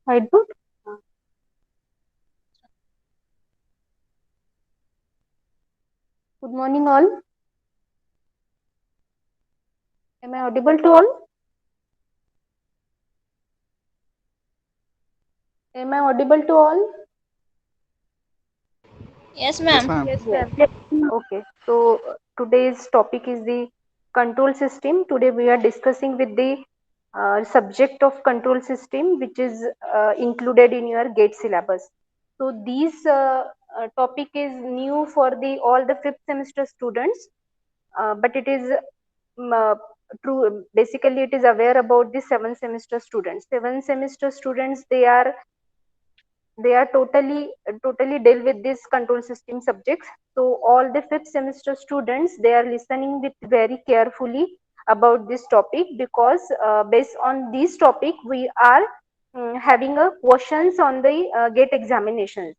Whiteboard. Good morning, all. Am I audible to all? Am I audible to all? Yes, Yes, ma'am. ma'am. Yes. Okay. So today's topic is the control system. Today we are discussing with the subject of control system, which is included in your GATE syllabus. So this topic is new for the all the fifth semester students, but it is uh, true. Basically, it is aware about the seventh semester students. Seventh semester students, they are totally deal with this control system subjects. So all the fifth semester students, they are listening with very carefully about this topic, because based on this topic we are having a questions on the gate examinations.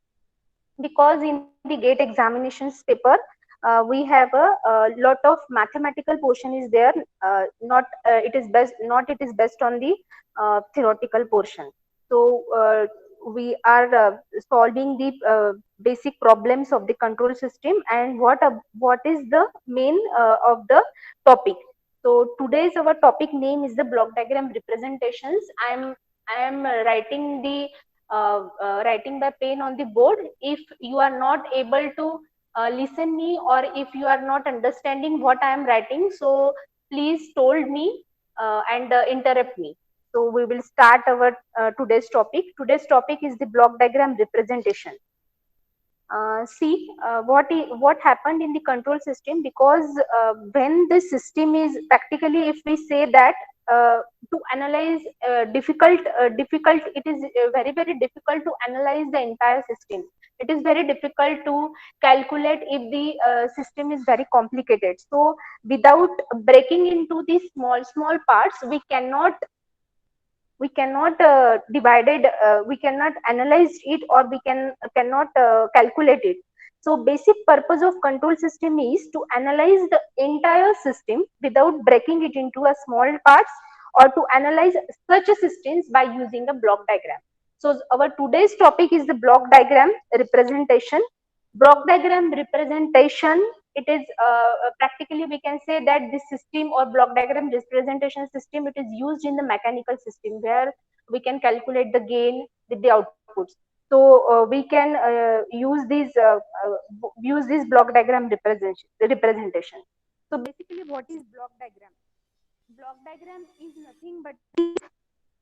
Because in the gate examinations paper, we have a lot of mathematical portion is there. Not it is best not it is best on the theoretical portion. So we are solving the basic problems of the control system, and what is the main of the topic. So today's our topic name is the block diagram representations. I am writing the writing by pen on the board. If you are not able to listen me, or if you are not understanding what I am writing, so please told me and interrupt me. So we will start our today's topic. Today's topic is the block diagram representation. See what happened in the control system, because when the system is practically, if we say that to analyze difficult, it is very difficult to analyze the entire system. It is very difficult to calculate if the system is very complicated. So without breaking into these small parts, we cannot divided we cannot analyze it, or we cannot calculate it. So basic purpose of control system is to analyze the entire system without breaking it into a small parts, or to analyze such a systems by using a block diagram. So our today's topic is the block diagram representation. Block diagram representation, it is practically we can say that this system or block diagram representation system, it is used in the mechanical system, where we can calculate the gain with the outputs. So we can use this block diagram representation. So basically, what is block diagram? Block diagram is nothing but the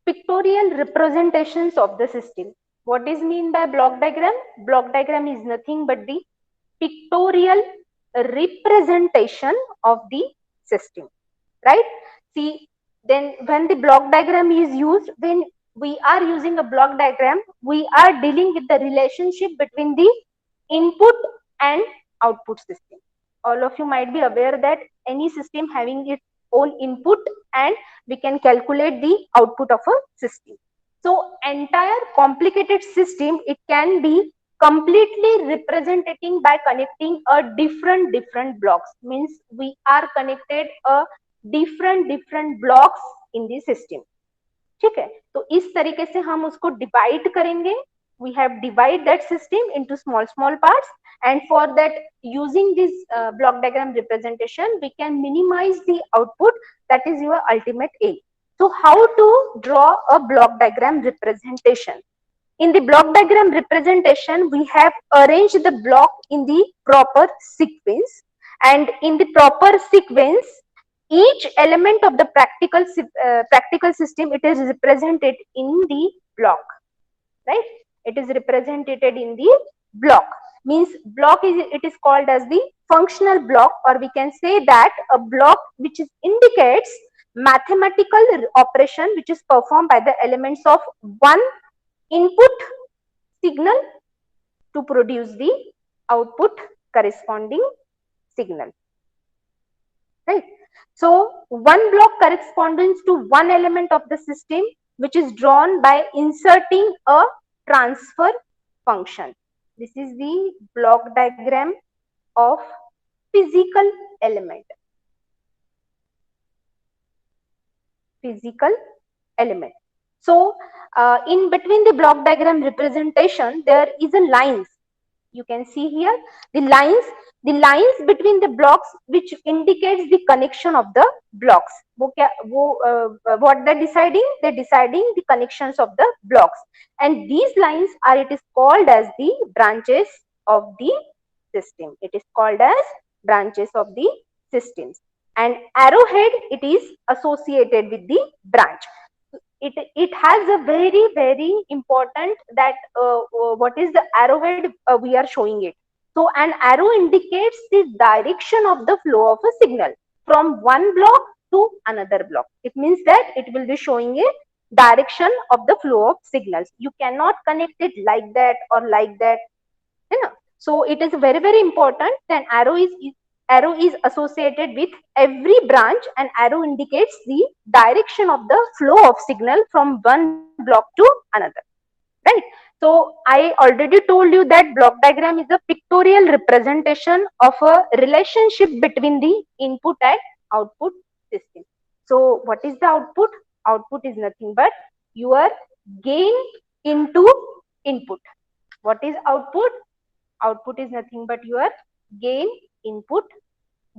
pictorial representations of the system. What is mean by block diagram? Block diagram is nothing but the pictorial representation of the system, right? See, then when the block diagram is used, when we are using a block diagram, we are dealing with the relationship between the input and output system. All of you might be aware that any system having its own input, and we can calculate the output of a system. So entire complicated system, it can be completely representing by connecting a different blocks. Means we are connected a different blocks in the system. ठीक है, तो इस तरीके से हम उसको divide करेंगे. We have divide that system into small parts, and for that, using this block diagram representation, we can minimize the output. That is your ultimate aim. So how to draw a block diagram representation? In the block diagram representation, we have arranged the block in the proper sequence, and in the proper sequence, each element of the practical system, it is represented in the block, right? It is represented in the block. Means block is, it is called as the functional block, or we can say that a block which is indicates mathematical operation which is performed by the elements of one input signal to produce the output corresponding signal, right? So one block corresponds to one element of the system, which is drawn by inserting a transfer function. This is the block diagram of physical element. Physical element. So in between the block diagram representation, there is a lines. You can see here the lines between the blocks which indicates the connection of the blocks. What they're deciding the connections of the blocks, and these lines are, it is called as the branches of the system. It is called as branches of the systems, and arrowhead, it is associated with the branch. It has a very important that what is the arrowhead, we are showing it. So an arrow indicates the direction of the flow of a signal from one block to another block. It means that it will be showing a direction of the flow of signals. You cannot connect it like that or like that, you know. So it is very important. Then arrow is associated with every branch, and arrow indicates the direction of the flow of signal from one block to another, right? So I already told you that block diagram is a pictorial representation of a relationship between the input and output system. So what is the output? Output is nothing but your gain into input. What is output? Output is nothing but your gain input,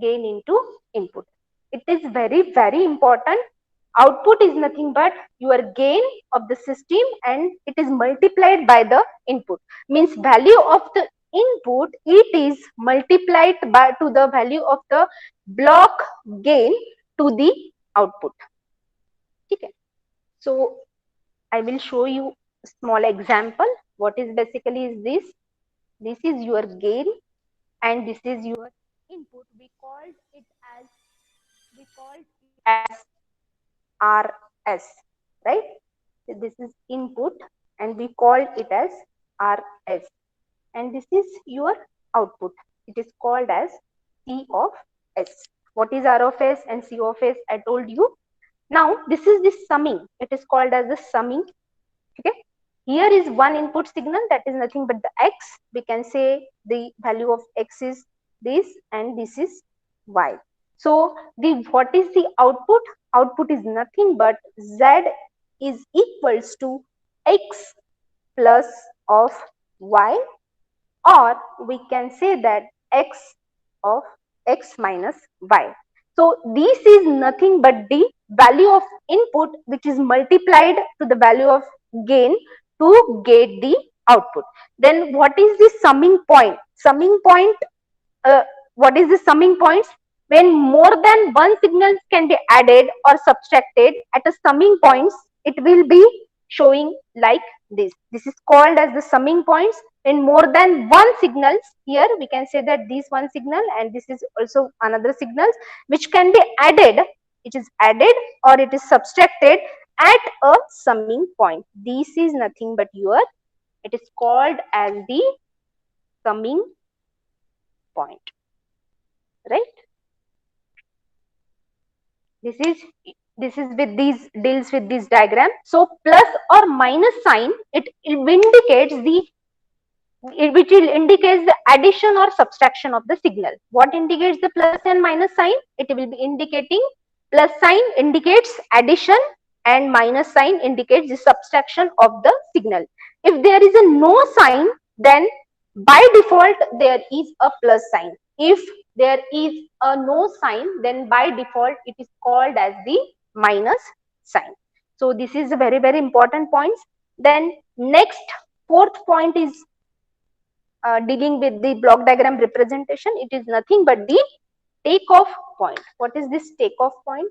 gain into input. It is very important. Output is nothing but your gain of the system, and it is multiplied by the input. Means value of the input, it is multiplied by to the value of the block gain to the output. Okay. So I will show you a small example. What is basically is this? This is your gain and this is your input. We called it as RS, right? So this is input and we call it as RS, and this is your output. It is called as C of S. What is R of S and C of S? I told you. Now this is the summing. It is called as the summing. Okay. Here is one input signal, that is nothing but the X. We can say the value of X is this and this is Y. So the what is the output? Output is nothing but Z is equals to X plus of Y, or we can say that X of X minus Y. So this is nothing but the value of input which is multiplied to the value of gain to get the output. Then what is the summing point? Summing point, uh, what is the summing points? When more than one signal can be added or subtracted at a summing points, it will be showing like this. This is called as the summing points. When more than one signals, here we can say that this one signal and this is also another signals which can be added, it is added or it is subtracted at a summing point. This is nothing but your, it is called as the summing point, right? This is with these deals with this diagram. So plus or minus sign, it indicates the, which will indicate the addition or subtraction of the signal. What indicates the plus and minus sign? It will be indicating, plus sign indicates addition and minus sign indicates the subtraction of the signal. If there is a no sign, then by default there is a plus sign. If there is a no sign, then by default it is called as the minus sign. So this is a very important point. Then next, fourth point is dealing with the block diagram representation. It is nothing but the takeoff point. What is this takeoff point?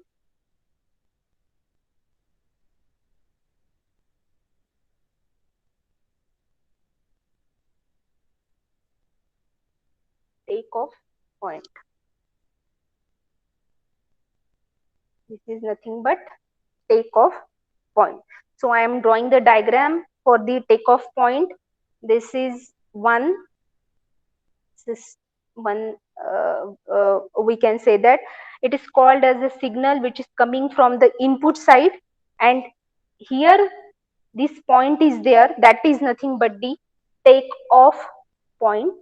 Takeoff point. This is nothing but takeoff point. So I am drawing the diagram for the takeoff point. This is one, this one, we can say that it is called as a signal which is coming from the input side, and here this point is there, that is nothing but the takeoff point.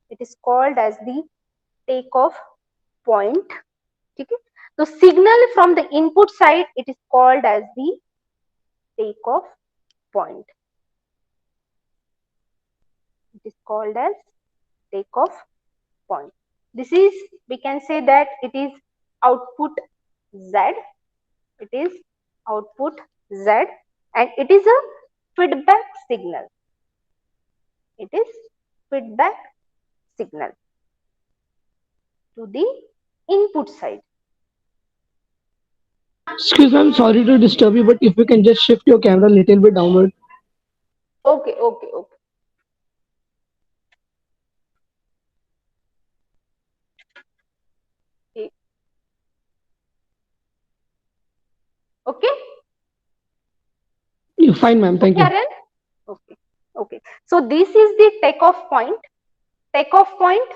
It is called as the takeoff point. Okay. So signal from the input side, it is called as the takeoff point. It is called as takeoff point. This is, we can say that it is output Z. It is output Z, and it is a feedback signal. It is feedback signal to the input side. Excuse me, I'm sorry to disturb you, but if you can just shift your camera a little bit downward. Okay, okay, okay. Okay, You're fine, ma'am. Thank okay, you. Aryan? Okay, okay. So this is the takeoff point. Takeoff point,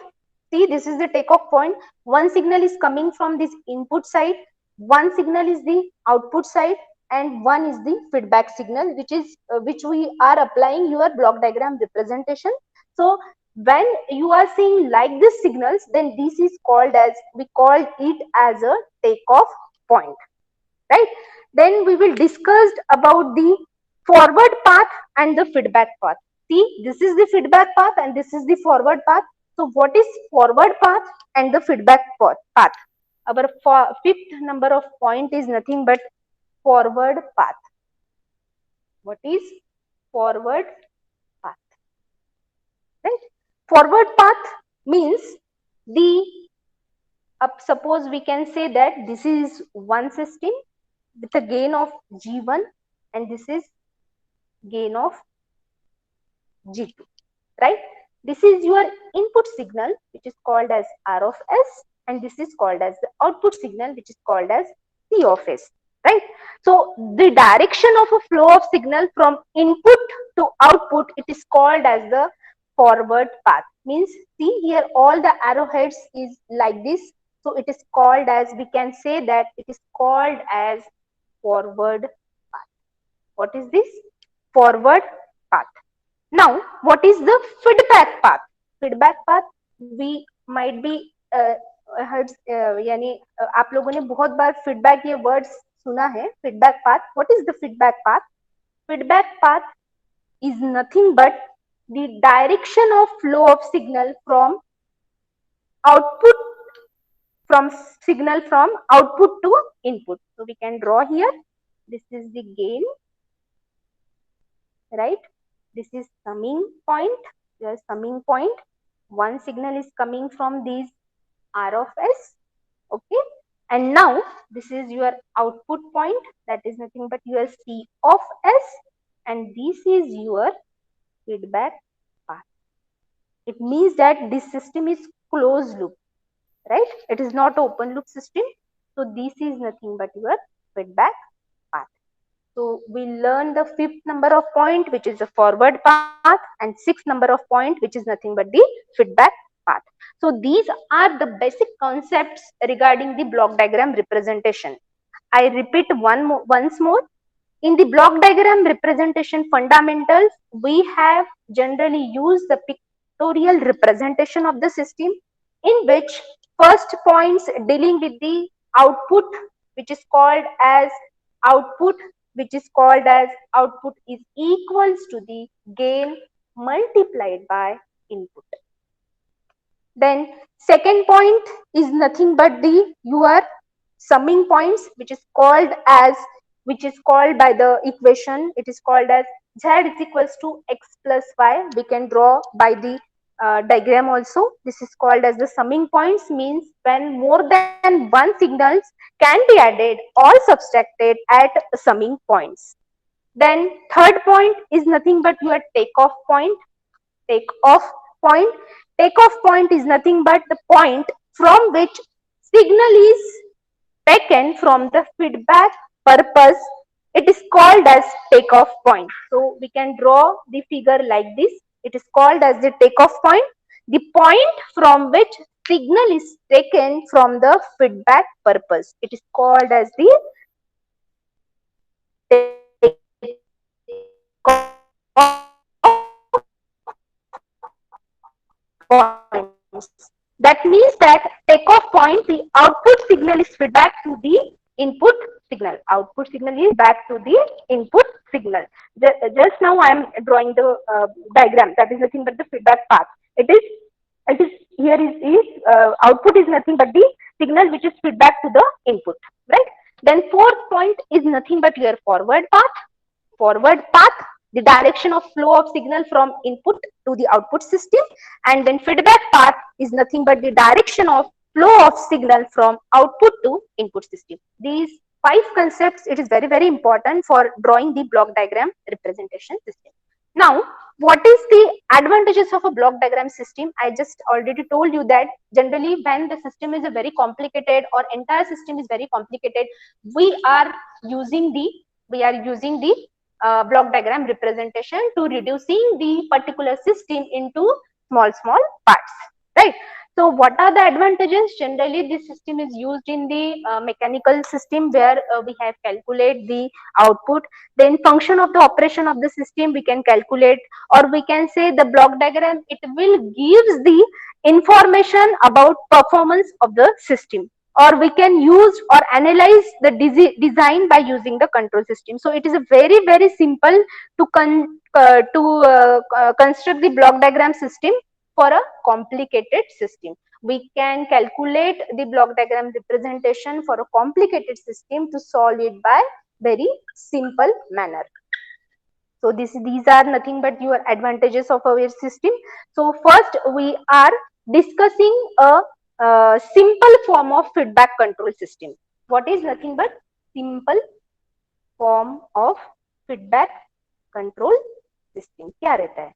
see, this is the takeoff point. One signal is coming from this input side, one signal is the output side, and one is the feedback signal, which is which we are applying your block diagram representation. So when you are seeing like this signals, then this is called as, we call it as a takeoff point, right? Then we will discuss about the forward path and the feedback path. See, this is the feedback path and this is the forward path. So what is forward path and the feedback path? Our fifth number of point is nothing but forward path. What is forward path? Right? Forward path means the, suppose we can say that this is one system with a gain of G1 and this is gain of G2, right? This is your input signal, which is called as R of S, and this is called as the output signal, which is called as C of S, right? So the direction of a flow of signal from input to output, it is called as the forward path. Means, see here all the arrowheads is like this. So it is called as, we can say that it is called as forward path. What is this? Forward path. Now, what is the feedback path? Feedback path, we might be heard, यानी आप लोगों ने बहुत बार feedback ये words सुना है. Feedback path. What is the feedback path? Feedback path is nothing but the direction of flow of signal from output, from signal from output to input. So we can draw here. This is the gain, right? This is summing point. Your summing point. One signal is coming from these R of S. Okay. And now this is your output point. That is nothing but your C of S. And this is your feedback path. It means that this system is closed loop, right? It is not open loop system. So this is nothing but your feedback path. So we learn the fifth number of point, which is the forward path, and sixth number of point, which is nothing but the feedback path. So these are the basic concepts regarding the block diagram representation. I repeat once more. In the block diagram representation fundamentals, we have generally used the pictorial representation of the system, in which first points dealing with the output, which is called as output, which is called as output is equals to the gain multiplied by input. Then second point is nothing but the your summing points, which is called as, which is called by the equation, it is called as z is equals to x plus y. We can draw by the diagram also. This is called as the summing points, means when more than one signals can be added or subtracted at summing points. Then third point is nothing but your takeoff point. Takeoff point. Takeoff point is nothing but the point from which signal is taken from the feedback purpose. It is called as takeoff point. So we can draw the figure like this. It is called as the takeoff point, the point from which signal is taken from the feedback purpose. It is called as the points. That means that takeoff point, the output signal is feedback to the input signal. Output output signal is back to the input signal. Just now I am drawing the diagram. That is nothing but the feedback path. It is here is output is nothing but the signal which is feedback to the input, right? Then fourth point is nothing but your forward path. Forward path, the direction of flow of signal from input to the output system, and then feedback path is nothing but the direction of flow of signal from output to input system. These five concepts, it is very important for drawing the block diagram representation system. Now, what is the advantages of a block diagram system? I just already told you that generally when the system is a very complicated or entire system is very complicated, we are using the block diagram representation to reducing the particular system into small parts, right? So what are the advantages? Generally this system is used in the mechanical system where we have calculate the output, then function of the operation of the system we can calculate, or we can say the block diagram, it will gives the information about performance of the system, or we can use or analyze the design by using the control system. So it is a very simple to construct the block diagram system for a complicated system. We can calculate the block diagram representation for a complicated system to solve it by very simple manner. So these are nothing but your advantages of our system. So first we are discussing a simple form of feedback control system. What is nothing but simple form of feedback control system? क्या रहता है?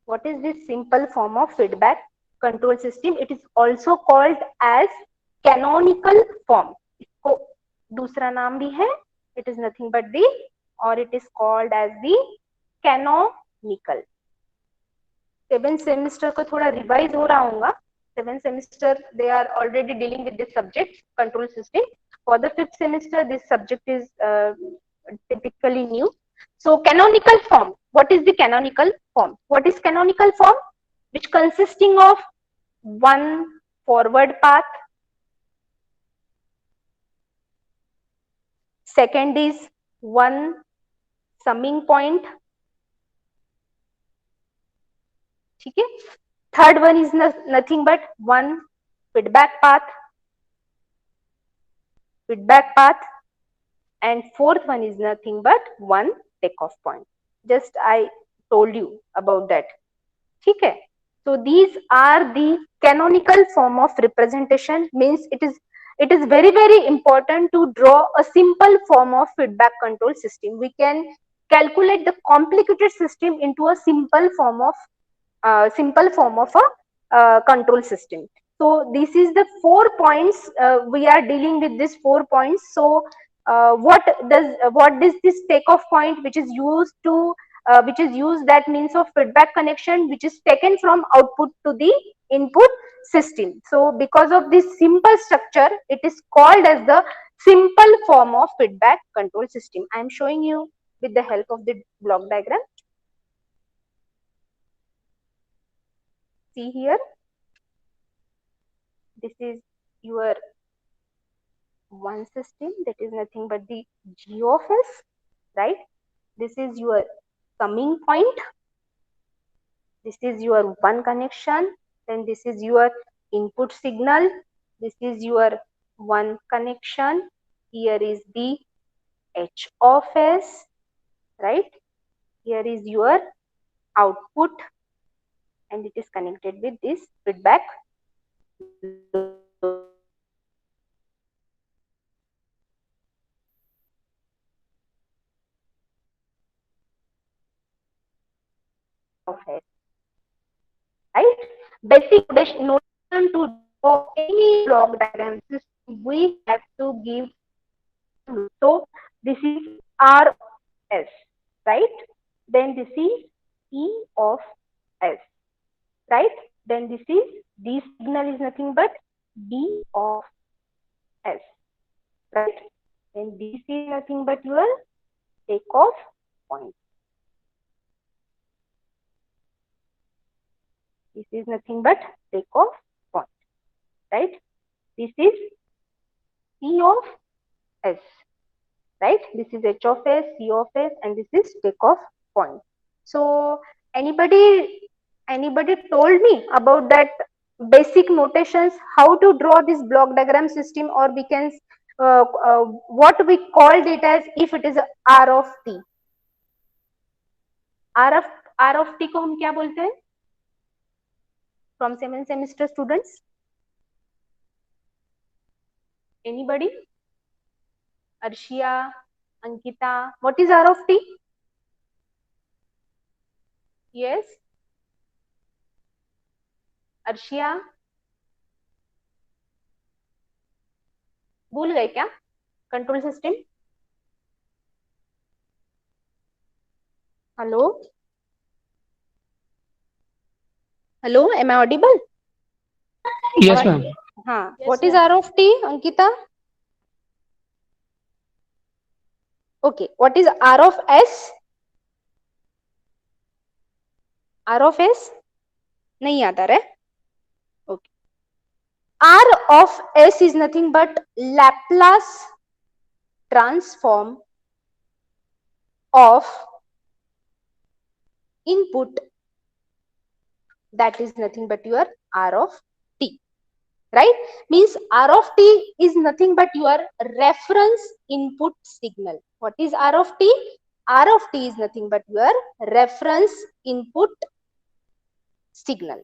What is this simple form of feedback control system? It is also called as canonical form. इसको दूसरा नाम भी है. It is nothing but the, or it is called as the canonical. 7th semester को थोड़ा revise हो रहा होगा. 7th semester they are already dealing with this subject, control system. For the 5th semester this subject is typically new. So canonical form. What is the canonical form? What is canonical form? Which consisting of one forward path, second is one summing point, ठीक है? Third one is nothing but one feedback path, and fourth one is nothing but one takeoff point. Just I told you about that. ठीक है? So these are the canonical form of representation. Means it is very important to draw a simple form of feedback control system. We can calculate the complicated system into a simple form of a control system. So this is the 4 points we are dealing with. These 4 points. So what does this takeoff point which is used that means of feedback connection which is taken from output to the input system. So because of this simple structure, it is called as the simple form of feedback control system. I am showing you with the help of the block diagram. See here, this is your one system, that is nothing but the G of S, right? This is your summing point, this is your one connection, then this is your input signal, this is your one connection, here is the H of S, right? Here is your output, and it is connected with this feedback of S, right? Basic notion to draw any block diagram system, we have to give. So this is R of S, right? Then this is E of S, right? Then this signal is nothing but D of S, right? Then this is nothing but your takeoff point. This is nothing but takeoff point, right? This is T of S, right? This is H of S, C of S, and this is takeoff point. So anybody told me about that basic notations, how to draw this block diagram system, or we can what we called it as if it is R of T. R of T को हम क्या बोलते हैं? From 7th semester students, anybody? Arshia, Ankita, what is R of T? Yes, Arshia, भूल गए क्या? Control system. Hello hello, am I audible? Yes, ma'am. हाँ, Yes, what is ma'am. R of T, Ankita? Okay, what is R of S? R of S नहीं आता रे. Okay, R of S is nothing but Laplace transform of input, that is nothing but your R of T, right? Means R of T is nothing but your reference input signal. What is R of T? R of T is nothing but your reference input signal,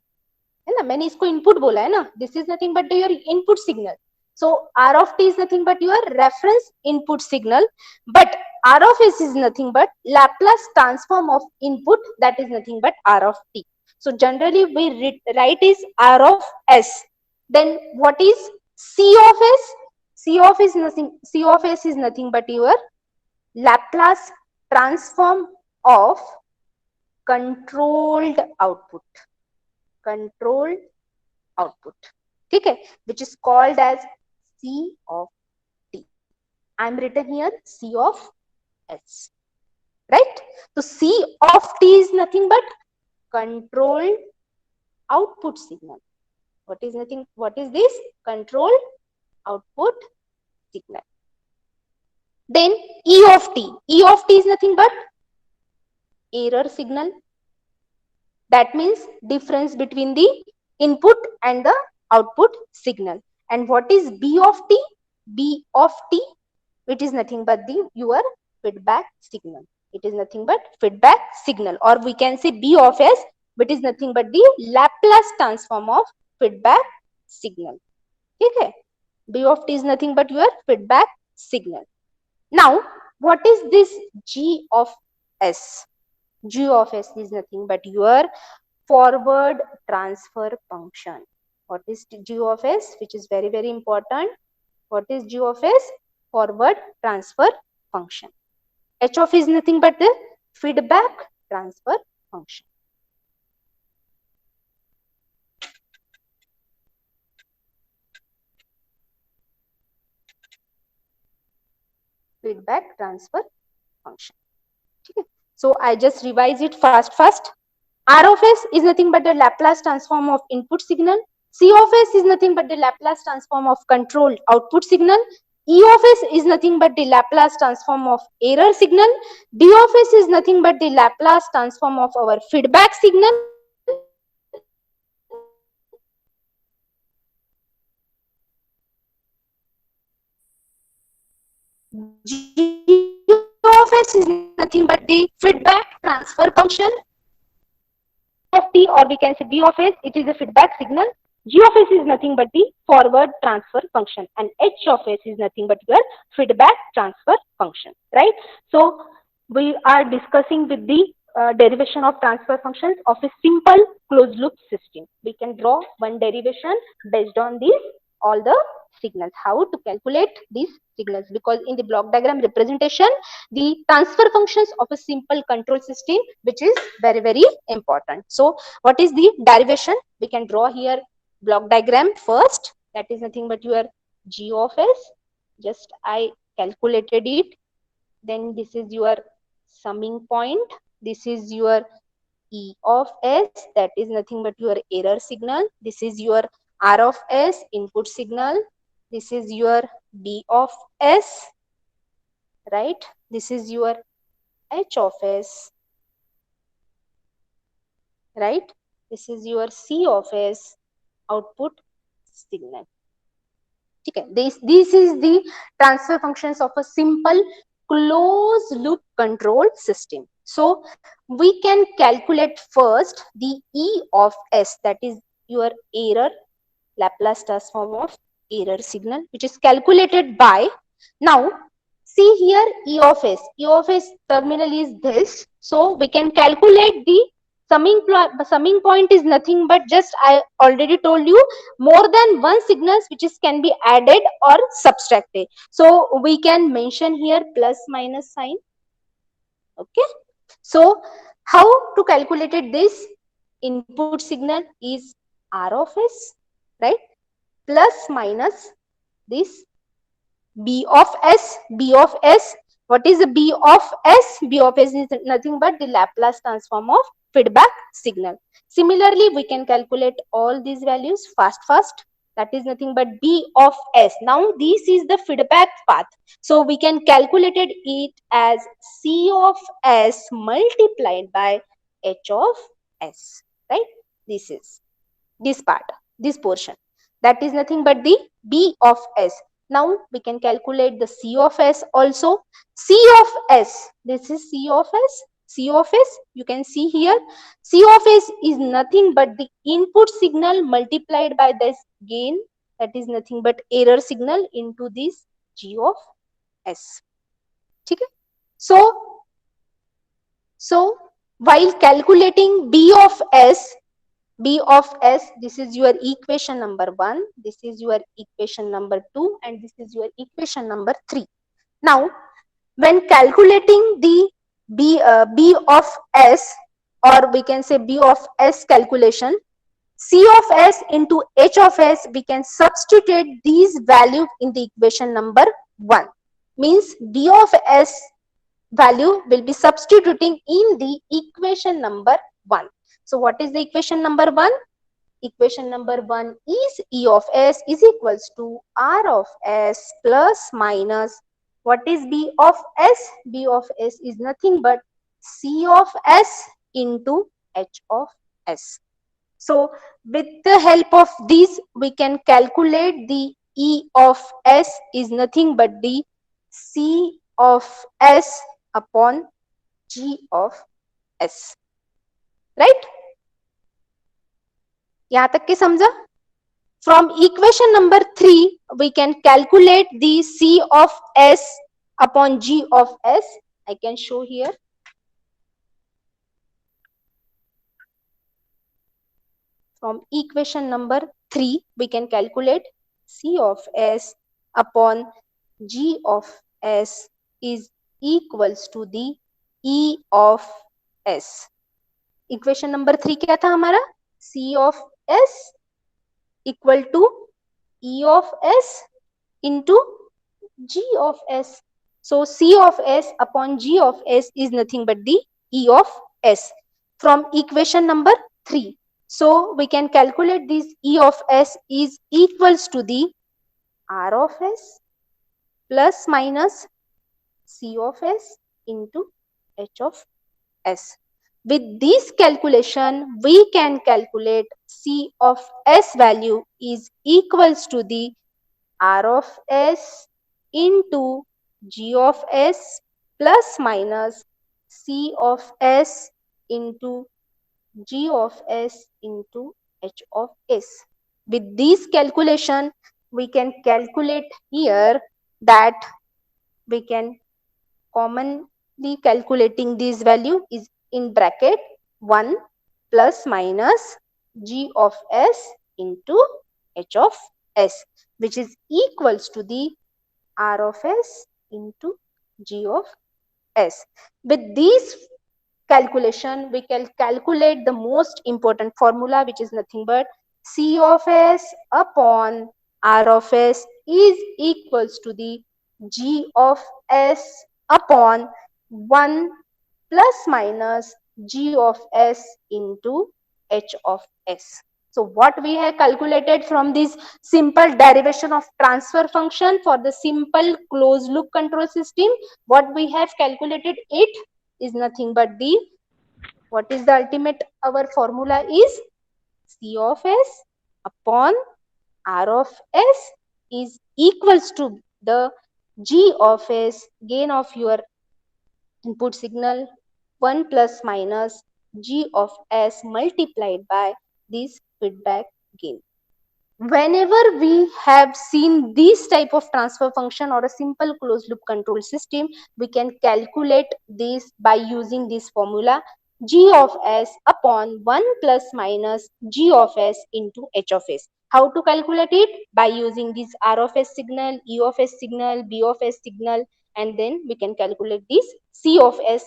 है ना? मैंने इसको input बोला है ना. This is nothing but your input signal. So R of T is nothing but your reference input signal, but R of S is nothing but Laplace transform of input, that is nothing but R of T. So generally we write is R of S. Then what is C of S? C of S is nothing but your Laplace transform of controlled output. Controlled output, ठीक है, which is called as C of T. I am written here C of S, right? So C of T is nothing but controlled output signal. What is this? Controlled output signal. Then E of T. E of T is nothing but error signal. That means difference between the input and the output signal. And what is B of T? B of T, it is nothing but your feedback signal. It is nothing but feedback signal, or we can say B of S, but is nothing but the Laplace transform of feedback signal. Okay, B of T is nothing but your feedback signal. Now, what is this G of S? G of S is nothing but your forward transfer function. What is G of S? Which is very, very important. What is G of S? Forward transfer function. H of is nothing but the feedback transfer function. Feedback transfer function. Okay. So I just revise it fast. R of S is nothing but the Laplace transform of input signal. C of S is nothing but the Laplace transform of controlled output signal. E of S is nothing but the Laplace transform of error signal. D of S is nothing but the Laplace transform of our feedback signal. G of S is nothing but the feedback transfer function. Of T, or we can say B of S, it is a feedback signal. G of S is nothing but the forward transfer function, and H of S is nothing but your feedback transfer function, right? So we are discussing with the derivation of transfer functions of a simple closed loop system. We can draw one derivation based on these all the signals, how to calculate these signals, because in the block diagram representation, the transfer functions of a simple control system, which is very, very important. So what is the derivation? We can draw here block diagram first. That is nothing but your G of S. Just I calculated it. Then this is your summing point. This is your E of S. That is nothing but your error signal. This is your R of S, input signal. This is your B of S. right? This is your H of S, right? This is your C of S output signal. Okay. This is the transfer functions of a simple closed loop control system. So we can calculate first the E of S, that is your error, Laplace transform of error signal, which is calculated by, now see here E of S terminal is this, so we can calculate the summing point is nothing but just I already told you more than one signals which is can be added or subtracted. So we can mention here plus minus sign. Okay. So how to calculate it? This input signal is R of S, right? Plus minus this B of S. B of S. What is the B of S? B of S is nothing but the Laplace transform of feedback signal. Similarly, we can calculate all these values fast. That is nothing but B of S. Now, this is the feedback path. So, we can calculate it as C of S multiplied by H of S. Right? This is this part, this portion. That is nothing but the B of S. Now we can calculate the C of S also. C of S, this is C of S. C of S, you can see here, C of S is nothing but the input signal multiplied by this gain, that is nothing but error signal into this G of S. Okay? So while calculating B of S, this is your equation number 1, this is your equation number 2, and this is your equation number 3. Now, when calculating the B of S, or we can say B of S calculation, C of S into H of S, we can substitute these values in the equation number 1. Means B of S value will be substituting in the equation number 1. So what is the equation number 1? Equation number 1 is E of S is equals to R of S plus minus, what is B of S? B of S is nothing but C of S into H of S. So with the help of these, we can calculate the E of S is nothing but the C of S upon G of S. Right? यहाँ तक के समझा? From equation number 3, we can calculate the C of S upon G of S. I can show here. From equation number 3, we can calculate C of S upon G of S is equals to the E of S. Equation number 3 क्या था हमारा? C of S equal to E of S into G of S. So C of S upon G of S is nothing but the E of S from equation number 3. So we can calculate this E of S is equals to the R of S plus minus C of S into H of S. With this calculation, we can calculate C of S value is equals to the R of S into G of S plus minus C of S into G of S into H of S. With this calculation, we can calculate here that we can commonly calculating this value is in bracket 1 plus minus G of S into H of S, which is equals to the R of S into G of S. With this calculation, we can calculate the most important formula, which is nothing but C of S upon R of S is equals to the G of S upon 1 plus minus G of S into H of S. So what we have calculated from this simple derivation of transfer function for the simple closed loop control system, what we have calculated it is nothing but the, what is the ultimate, our formula is C of S upon R of S is equals to the G of S, gain of your input signal, 1 plus minus G of S multiplied by this feedback gain. Whenever we have seen this type of transfer function or a simple closed loop control system, we can calculate this by using this formula G of S upon 1 plus minus G of S into H of S. How to calculate it? By using this R of S signal, E of S signal, B of S signal, and then we can calculate this C of S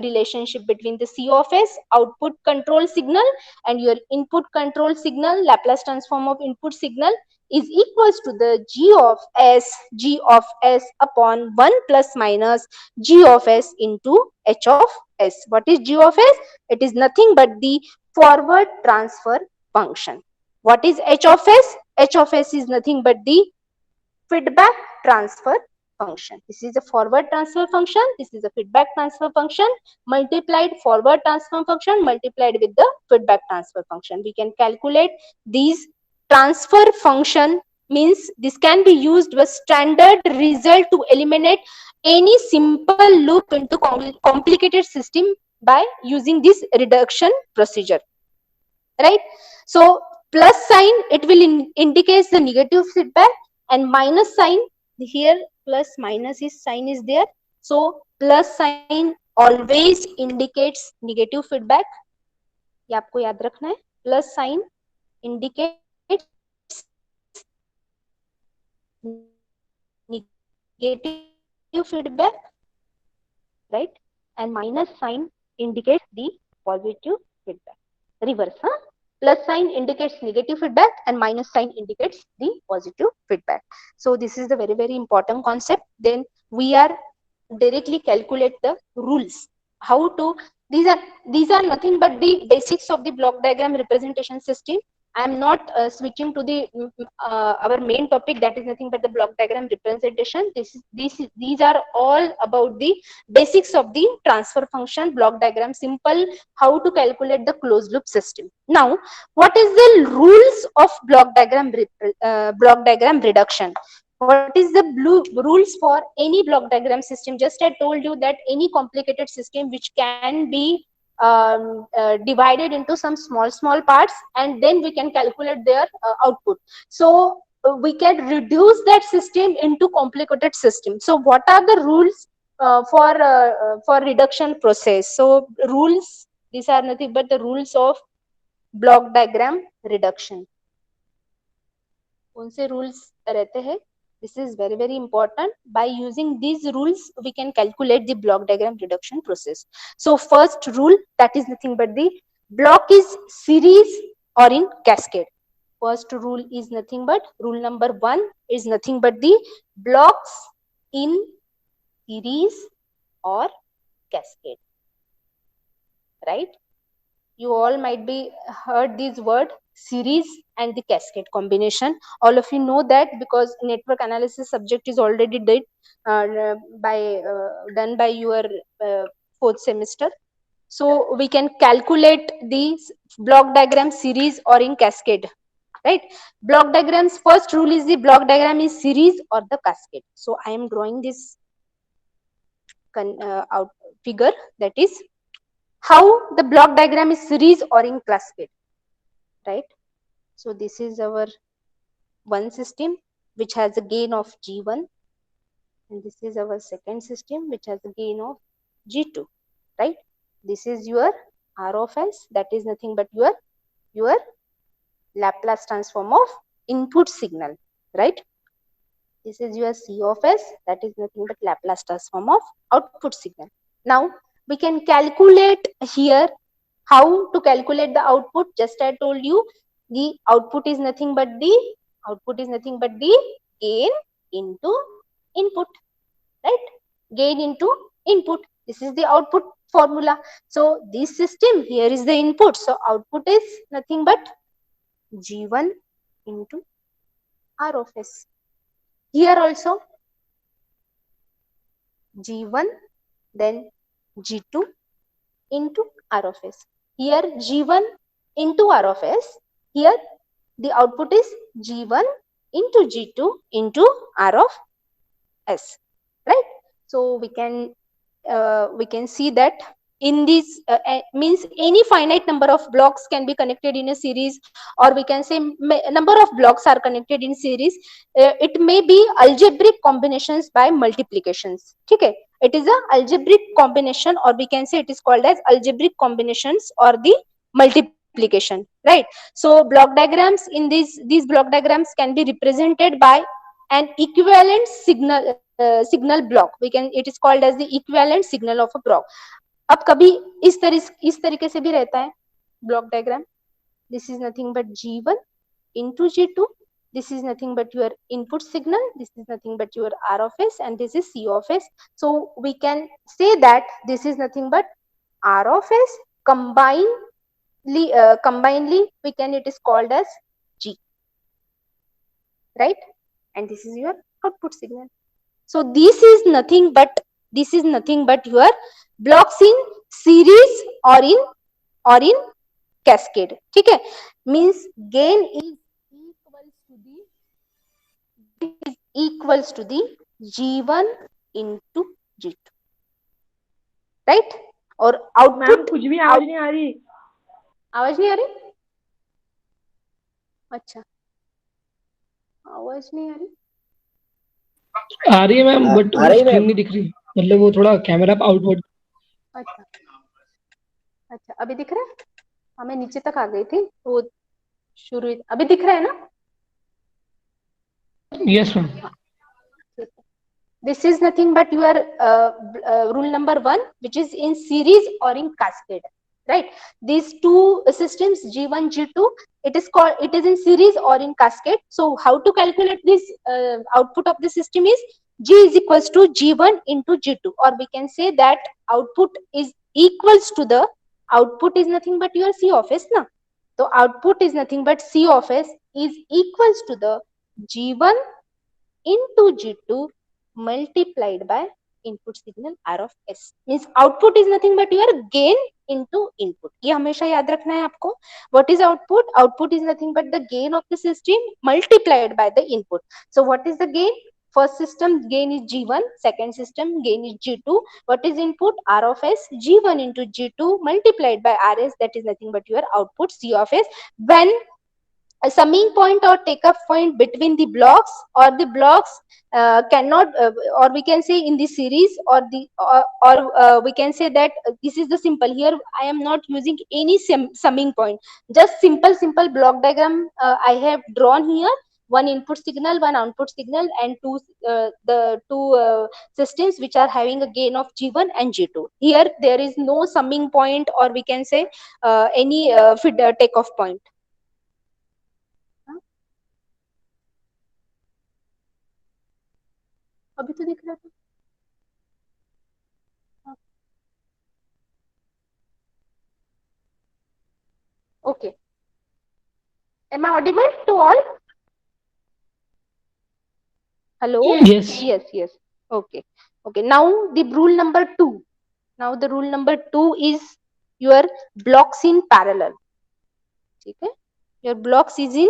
relationship between the C of S output control signal and your input control signal. Laplace transform of input signal is equals to the G of S upon 1 plus minus G of S into H of S. What is G of S? It is nothing but the forward transfer function. What is H of S? H of S is nothing but the feedback transfer function. This is a forward transfer function. This is a feedback transfer function multiplied forward transfer function multiplied with the feedback transfer function. We can calculate these transfer function, means this can be used with standard result to eliminate any simple loop into complicated system by using this reduction procedure, right? So plus sign, it will indicates the negative feedback, and minus sign, here plus minus is sign is there, so plus sign always indicates negative feedback, ये आपको याद रखना है. Plus sign indicates negative feedback, right? And minus sign indicates the positive feedback. Reverse, huh? Plus sign indicates negative feedback and minus sign indicates the positive feedback. So this is the very, very important concept. Then we are directly calculate the rules. How to, these are nothing but the basics of the block diagram representation system. I am not switching to the our main topic, that is nothing but the block diagram representation. These are all about the basics of the transfer function, block diagram, simple how to calculate the closed loop system. Now, what is the rules of block diagram reduction? What is the rules for any block diagram system? Just I told you that any complicated system which can be divided into some small parts, and then we can calculate their output. So we can reduce that system into complicated system. So what are the rules for reduction process? So rules, these are nothing but the rules of block diagram reduction. कौन से rules रहते हैं? This is very, very important. By using these rules, we can calculate the block diagram reduction process. So first rule, that is nothing but the block is series or in cascade. First rule is nothing but, rule number 1 is nothing but the blocks in series or cascade, right? You all might be heard this word series and the cascade combination. All of you know that because network analysis subject is already done by your 4th semester. So we can calculate the block diagram series or in cascade, right? Block diagrams, first rule is the block diagram is series or the cascade. So I am drawing this out figure, that is how the block diagram is series or in cascade, right? So this is our one system which has a gain of G1, and this is our second system which has a gain of G2, right? This is your R of S, that is nothing but your Laplace transform of input signal, right? This is your C of S, that is nothing but Laplace transform of output signal. Now we can calculate here how to calculate the output. Just I told you the output is nothing but the gain into input, right? Gain into input. This is the output formula. So this system, here is the input. So output is nothing but G1 into R of S. Here also G1, then G2 into R of S. Here G1 into R of S. Here the output is G1 into G2 into R of S, right? So we can see that in this means any finite number of blocks can be connected in a series, or we can say number of blocks are connected in series. It may be algebraic combinations by multiplications. Okay, it is a algebraic combination, or we can say it is called as algebraic combinations or the multiplication, right? So block diagrams, in these block diagrams can be represented by an equivalent signal block. We can, it is called as the equivalent signal of a block. अब कभी इस तरीके से भी रहता है block diagram. This is nothing but G1 into G2. This is nothing but your input signal. This is nothing but your R of S, and this is C of S. So we can say that this is nothing but R of S combinedly we can, it is called as G, right? And this is your output signal. So this is nothing but your blocks in series or in cascade. ठीक है, means gain is equals to the G1 into G2, right? और output, कुछ भी आवाज नहीं आ रही. आवाज नहीं आ रही? अच्छा, आवाज नहीं आ रही? आ रही है मैम, बट स्क्रीन नहीं दिख रही. मतलब वो थोड़ा कैमरा आउटवर्ड. अच्छा अच्छा, अभी दिख रहा है? हाँ, मैं नीचे तक आ गई थी तो शुरू, अभी दिख रहा है ना? Yes ma'am. This is nothing but your rule number 1, which is in series or in cascade, right? These two systems G1 G2, it is in series or in cascade. So how to calculate this output of the system is G is equals to G1 into G2, or we can say that output is equals to the output is nothing but your C of S na. So output is nothing but C of S is equals to the G1 into G2 multiplied by input signal R of S. Means output is nothing but your gain into input. ये हमेशा याद रखना है आपको. What is output? Output is nothing but the gain of the system multiplied by the input. So what is the gain? First system gain is G1, second system gain is G2. What is input? R of S. G1 into G2 multiplied by RS, that is nothing but your output C of S. When a summing point or take up point between the blocks, or the blocks cannot or we can say in the series or the we can say that this is the simple, here I am not using any summing point, just simple block diagram I have drawn here. One input signal, one output signal, and the two systems which are having a gain of G1 and G2. Here there is no summing point, or we can say any take off point. अभी तो दिख रहा था. Okay, am I audible to all? Hello? Yes. Yes. Okay. Now the rule number 2. Now the rule number 2 is your blocks in parallel. ठीक है, your blocks is in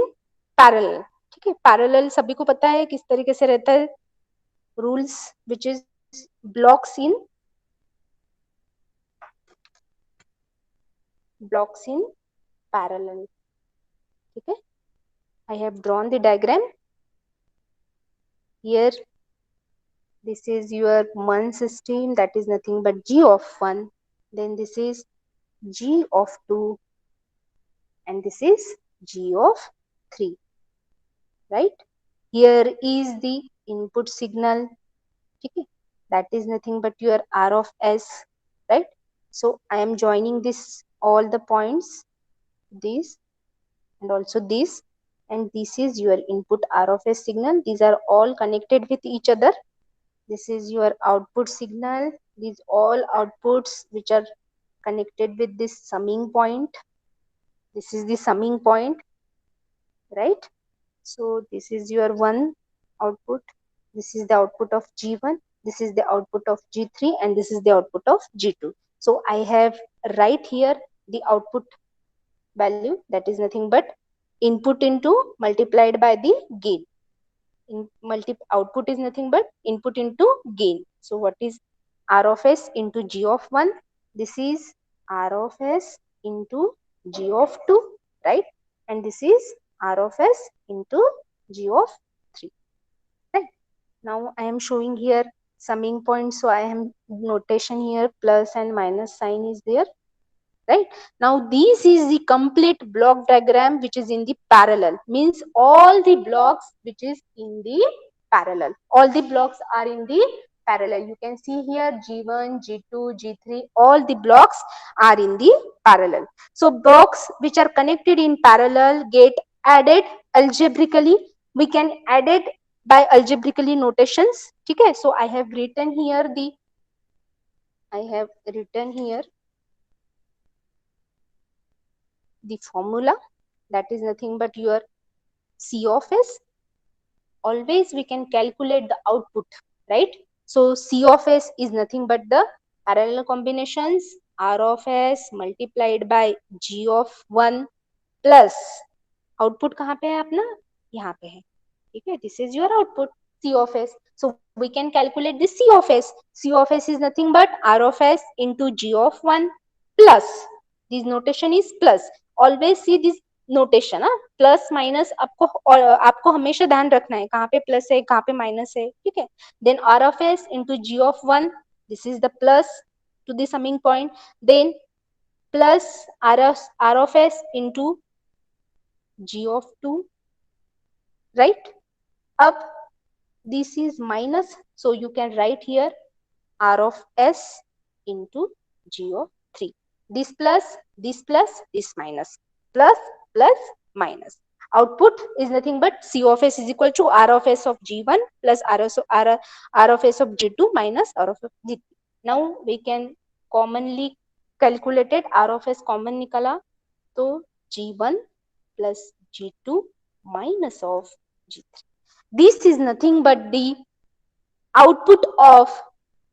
parallel. ठीक है, parallel सभी को पता है किस तरीके से रहता है. Rules which is blocks in parallel. ठीक है, I have drawn the diagram. Here this is your 1 system, that is nothing but G of 1. Then this is G of 2, and this is G of 3, right? Here is the input signal. Okay, that is nothing but your R of S, right? So I am joining this all the points, this and also this, and this is your input R of S signal. These are all connected with each other. This is your output signal. These all outputs which are connected with this summing point. This is the summing point. right? So this is your one output. This is the output of G1. This is the output of G3, and this is the output of G2. So I have right here the output value, that is nothing but input into multiplied by the gain. Output is nothing but input into gain. So what is R of S into G of 1? This is R of S into G of 2, right? And this is R of S into G of 3, right? Now I am showing here summing point, so I am notation here, plus and minus sign is there, right? Now this is the complete block diagram which is in the parallel, means all the blocks which is in the parallel, all the blocks are in the parallel. You can see here G1, G2, G3, all the blocks are in the parallel. So blocks which are connected in parallel get added algebraically. We can add it by algebraically notations. Okay, so I have written here the formula, that is nothing but your C of S. Always we can calculate the output, right? So C of S is nothing but the parallel combinations R of S multiplied by G of 1 plus output कहाँ पे है अपना, यहाँ पे है, ठीक है? This is your output C of S. So we can calculate the C of S. C of S is nothing but R of S into G of 1 plus, this notation is plus. Always see this notation, plus minus आपको हमेशा ध्यान रखना है कहाँ पे plus है कहाँ पे माइनस है, ठीक है? Then R of S into G of 1, this is the plus to the summing point, then plus R of S into G of 2, right? Up this is minus, so you can write here R of S into G of 3. This plus, this minus, plus, plus, minus. Output is nothing but C of S is equal to R of S of G1 plus R of S of G2 minus R of G3. Now we can commonly calculate it. R of S common निकला तो G1 plus G2 minus of G3. This is nothing but the output of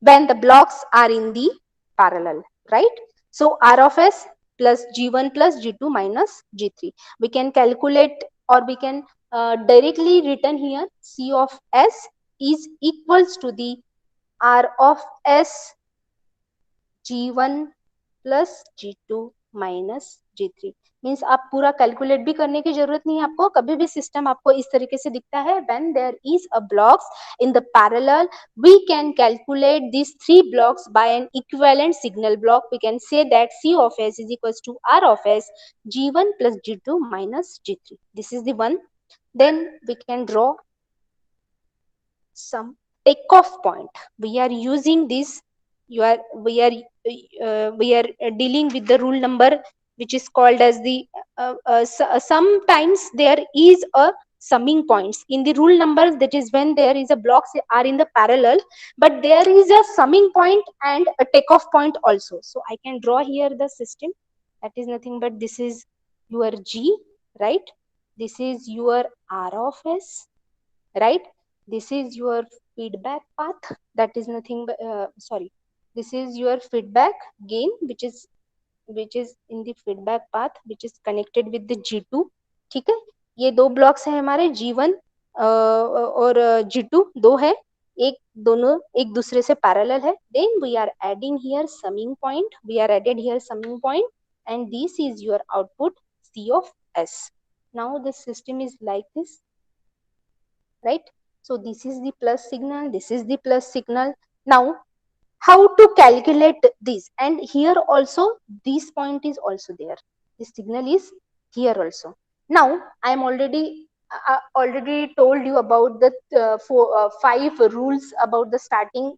when the blocks are in the parallel, right? So R of S plus G1 plus G2 minus G3. We can calculate, or we can directly written here C of S is equals to the R of S G1 plus G2 minus G3. Means आप पूरा calculate भी करने की जरूरत नहीं है आपको, कभी भी सिस्टम आपको इस तरीके से दिखता है when there is a blocks in the parallel, we can calculate these three blocks by an equivalent signal block. We can say that C of S is equals to R of S G1 plus G2 minus G3. This is the one. Then we can draw some takeoff point. We are using this, we are dealing with the rule number which is called as the sometimes there is a summing points in the rule numbers, that is when there is a blocks are in the parallel, but there is a summing point and a takeoff point also. So I can draw here the system, that is nothing but this is your G, right? This is your R of S, right? This is your feedback path, that is nothing but sorry, this is your feedback gain which is in the feedback path which is connected with the G2, ठीक है? ये दो blocks है हमारे G1 और G2 दो है, एक दोनों एक दूसरे से पैरेलल है. Then we are adding here summing point, we are added here summing point, and this is your output C of S. Now the system is like this, right? So this is the plus signal, this is the plus signal. Now how to calculate this, and here also this point is also there, this signal is here also. Now I am already told you about the 5 rules about the starting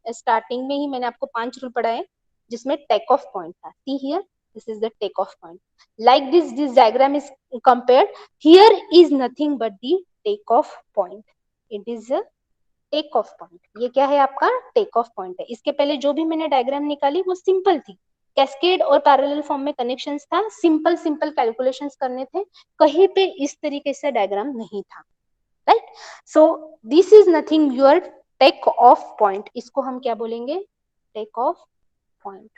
में ही मैंने आपको 5 rule पढ़ाए हैं जिसमें take off point था. See here, this is the take off point. Like this diagram is compared, here is nothing but the take off point. It is a take off point. ये क्या है आपका take off point है. इसके पहले जो भी मैंने डायग्राम निकाली वो सिंपल थी, कैस्केड और पैरेलल फॉर्म में कनेक्शंस था, सिंपल सिंपल कैलकुलेशंस करने थे, कहीं पे इस तरीके से डायग्राम नहीं था, right. So this is nothing your take off point. इसको हम क्या बोलेंगे? Take off point.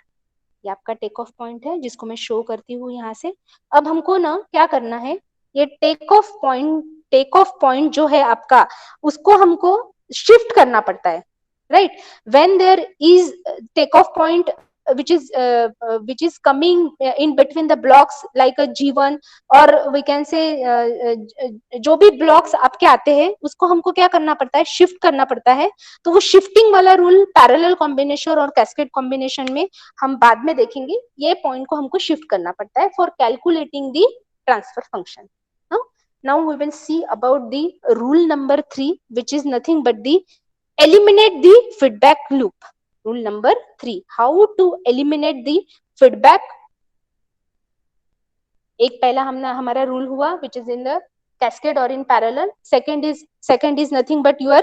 ये आपका टेक ऑफ पॉइंट है जिसको मैं शो करती हूँ यहाँ से. अब हमको ना क्या करना है, ये टेक ऑफ पॉइंट जो है आपका, उसको हमको शिफ्ट करना पड़ता है, right. When there is take off point which is coming in between the blocks like a G1 or we can say जो भी blocks आपके आते हैं उसको हमको क्या करना पड़ता है, शिफ्ट करना पड़ता है. तो वो शिफ्टिंग वाला रूल पैरेलल कॉम्बिनेशन और कैस्केड कॉम्बिनेशन में हम बाद में देखेंगे. ये पॉइंट को हमको शिफ्ट करना पड़ता है for calculating the transfer function. Now we will see about the rule number 3, which is nothing but the eliminate the feedback loop. Rule number 3, how to eliminate the feedback. एक पहला हमारा rule हुआ which is in the cascade or in parallel. Second is nothing but your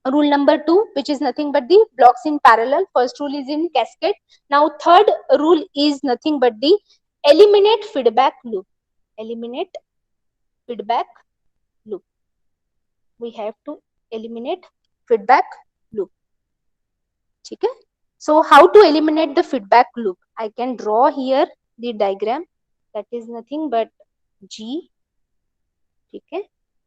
rule number 2, which is nothing but the blocks in parallel. First rule is in cascade. Now third rule is nothing but the eliminate feedback loop. Eliminate feedback loop. We have to eliminate feedback loop. ठीक है. So how to eliminate the feedback loop? I can draw here the diagram. That is nothing but G. ठीक है.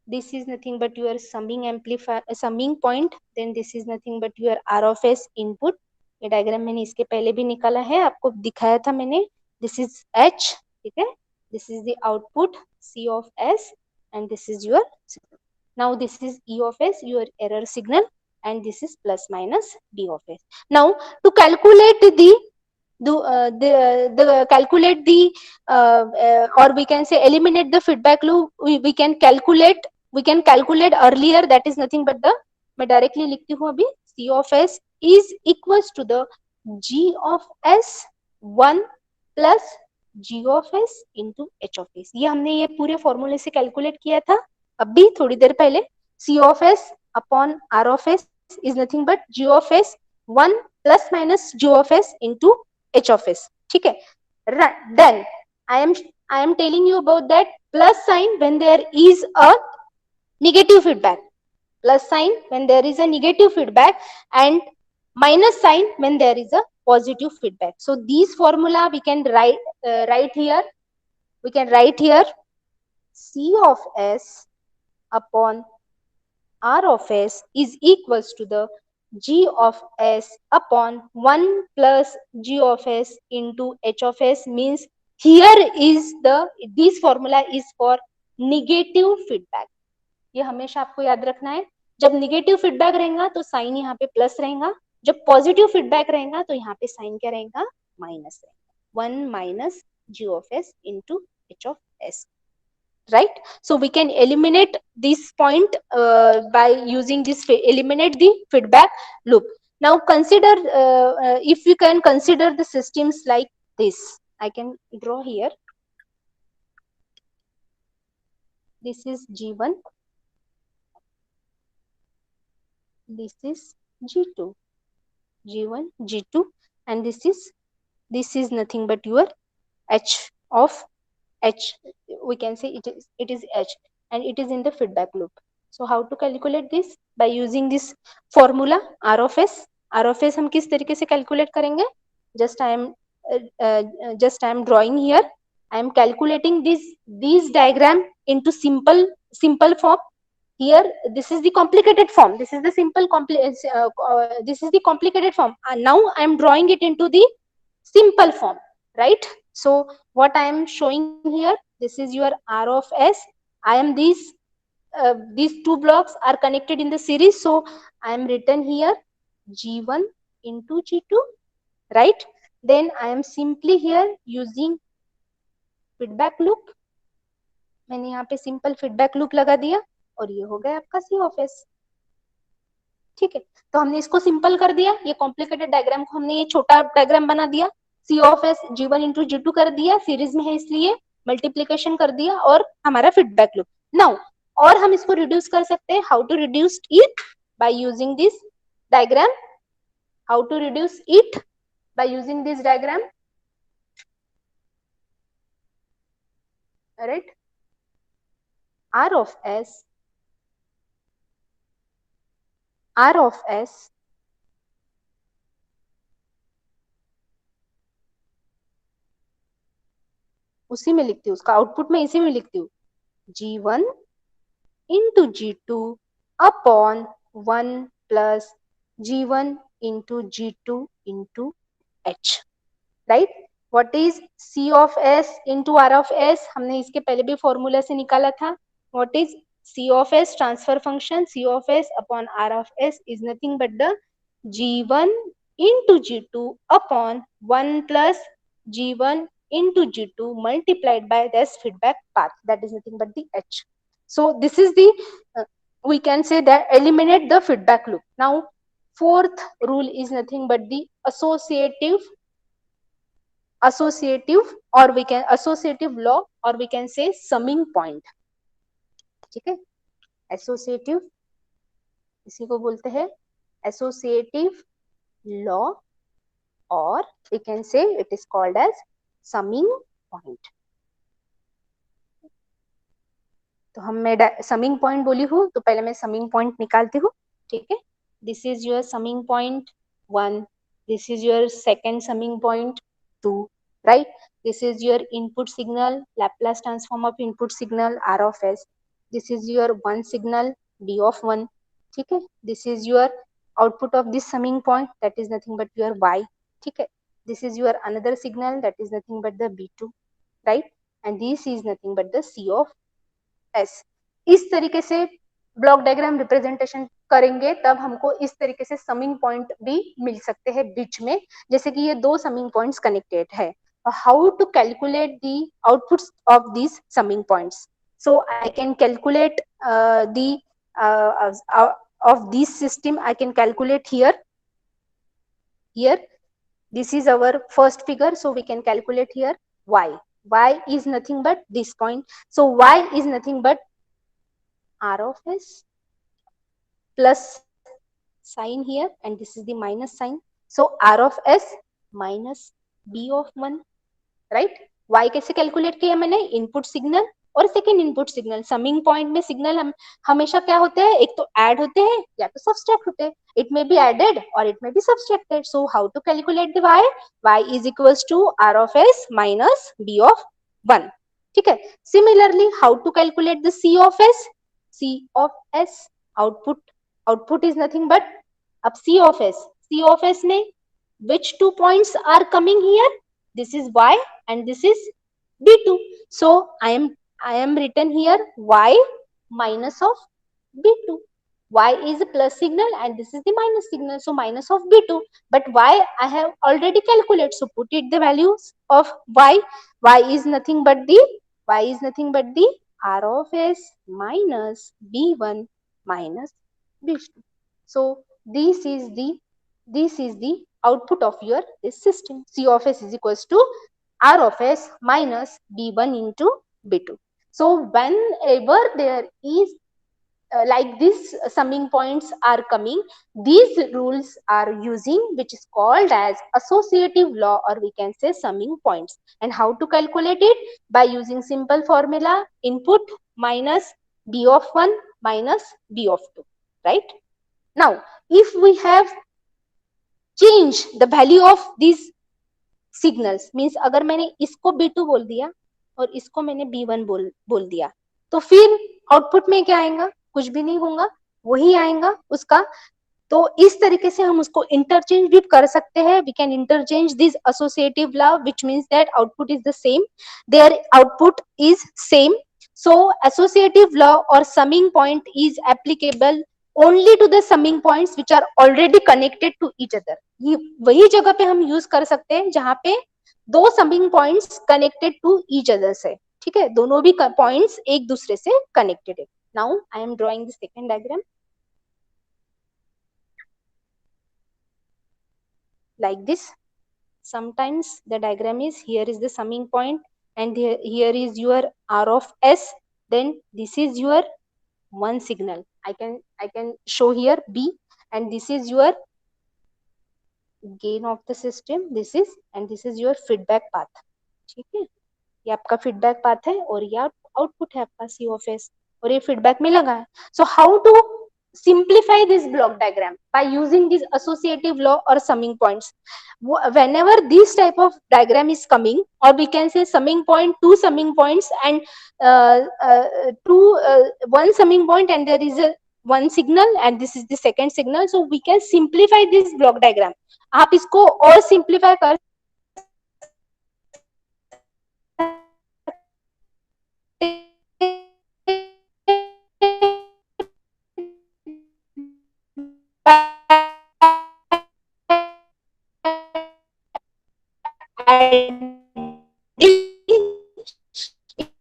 This is nothing but your summing point. Then this is nothing but your R of S input. ये diagram मैंने इसके पहले भी निकाला है, आपको दिखाया था मैंने. This is H. ठीक है. This is the output C of S and this is your signal. Now this is E of S, your error signal, and this is plus minus D of S. Now to calculate calculate the or we can say eliminate the feedback loop, we can calculate earlier. That is nothing but the, मैं directly लिखती हूँ अभी, C of S is equals to the G of S 1 plus G of S into H of S. ये हमने ये पूरे फॉर्मूले से कैलकुलेट किया था अभी थोड़ी देर पहले. C of S upon R of S is nothing but G of S 1 plus minus G of S into H of S. ठीक है. Then I am telling you about that plus sign when there is a negative feedback. Plus sign when there is a negative feedback and minus sign when there is a positive feedback. So these formula we can write here. We can write here C of S upon R of S is equals to the G of S upon 1 plus G of S into H of S. Means here is this formula is for negative feedback. ये हमेशा आपको याद रखना है. जब negative feedback रहेगा तो sign यहाँ पे प्लस रहेगा, जब पॉजिटिव फीडबैक रहेगा तो यहाँ पे साइन क्या रहेगा, माइनस रहेगा. 1 minus G of S into H of S. Right. So we can eliminate this point by using this eliminate the feedback loop. Now consider if you can consider the systems like this. I can draw here. This is G1. This is G2. G1, G2, and this is nothing but your H of H. We can say it is H, and it is in the feedback loop. So how to calculate this? By using this formula R of S. R of S हम किस तरीके से calculate करेंगे? Just I am drawing here. I am calculating these diagram into simple form. Here this is the complicated form. This is the this is the complicated form. Now I am drawing it into the simple form, right? So what I am showing here, this is your R of S. I am these two blocks are connected in the series, so I am written here G1 into G2, right? Then I am simply here using feedback loop. मैंने यहाँ पे simple feedback loop लगा दिया और ये हो गया आपका C of S. ठीक है. तो हमने इसको सिंपल कर दिया, ये कॉम्प्लिकेटेड डायग्राम को हमने ये छोटा डायग्राम बना दिया. C of S G1 into G2 कर दिया, सीरीज में है इसलिए मल्टीप्लीकेशन कर दिया और हमारा फीडबैक लूप. नाउ और हम इसको रिड्यूस कर सकते हैं. How to reduce it? By using this diagram. How to reduce it? By using this diagram. right? R of S उसी में लिखती हूँ, उसका आउटपुट में इसी में लिखती हूँ, G1 into G2 upon 1 plus G1 into G2 into H, right? What is C of S into R of S? हमने इसके पहले भी फॉर्मूला से निकाला था. What is C of S transfer function? C of S upon R of S is nothing but the G1 into G2 upon 1 plus G1 into G2 multiplied by this feedback path, that is nothing but the H. So this is the we can say that eliminate the feedback loop. Now fourth rule is nothing but the associative or we can associative law or we can say summing point. ठीक है, associative इसी को बोलते हैं associative law or we can say it is called as summing point. तो हम मैं summing point बोली हूँ तो पहले मैं समिंग पॉइंट निकालती हूँ. ठीक है, this is your summing point 1, this is your second summing point 2, right? This is your input signal, Laplace transform of input signal R of S. This is your one signal B of 1. ठीक है, this is your output of this summing point, that is nothing but your Y. ठीक है, this is your another signal, that is nothing but the B2, right? And this is nothing but the C of S. इस तरीके से block diagram representation करेंगे तब हमको इस तरीके से समिंग पॉइंट भी मिल सकते हैं बीच में, जैसे कि ये दो समिंग पॉइंट्स कनेक्टेड है. How to calculate the outputs of these summing points? So I can calculate the of this system. I can calculate here. This is our first figure, so we can calculate here y. Y is nothing but this point, so y is nothing but R of S plus sign here, and this is the minus sign, so R of S minus B of 1, right? Y कैसे calculate किया मैंने? Input signal और second input signal. Summing point में signal हम हमेशा क्या होते हैं, एक तो ऐड होते हैं या तो सब्सट्रैक्ट होते हैं. इट मे बी एडेड और it may be subtracted. So how to calculate the y? y is equals to R of S minus B of 1. ठीक है, similarly how to calculate the C of S? C of S output is nothing but अब C of S में which 2 points are coming here? This is y and this is B2. So I am written here y minus of B2. Y is a plus signal and this is the minus signal, so minus of B2. But y I have already calculated, so put it the values of y. Y is nothing but the R of S minus B1 minus B2. So this is the output of your this system. C of S is equals to R of S minus B1 into B2. So whenever there is like this summing points are coming, these rules are using, which is called as associative law or we can say summing points. And how to calculate it? By using simple formula, input minus B of 1 minus B of 2, right? Now if we have change the value of these signals, means अगर मैंने इसको B2 बोल दिया और इसको मैंने B1 बोल दिया, तो फिर आउटपुट में क्या आएगा? कुछ भी नहीं होगा, वही आएगा उसका. तो इस तरीके से हम उसको इंटरचेंज भी कर सकते हैं. We can interchange this associative law which means that output is the same, there output is same. So associative law और summing point is applicable only to the summing points which are already connected to each other. ये वही जगह पे हम use कर सकते हैं जहां पे दो summing points connected to each other से. ठीक है, दोनों भी पॉइंट्स एक दूसरे से कनेक्टेड है. Now I am drawing the second diagram like this. Sometimes the diagram is, here is the summing point and here is your R of S, then this is your one signal. I can show here B, and this is your gain of the system, this is, and this is your feedback path. ठीक है, ये आपका feedback path है और ये output है आपका सी of S, और ये फीडबैक में लगा है. So how to simplify this block diagram by using this associative law or summing points. Whenever this type of diagram is coming, or we can say summing point, two summing points, and one summing point, and there is a one signal, and this is the second signal, so we can simplify this block diagram. आप इसको और simplify कर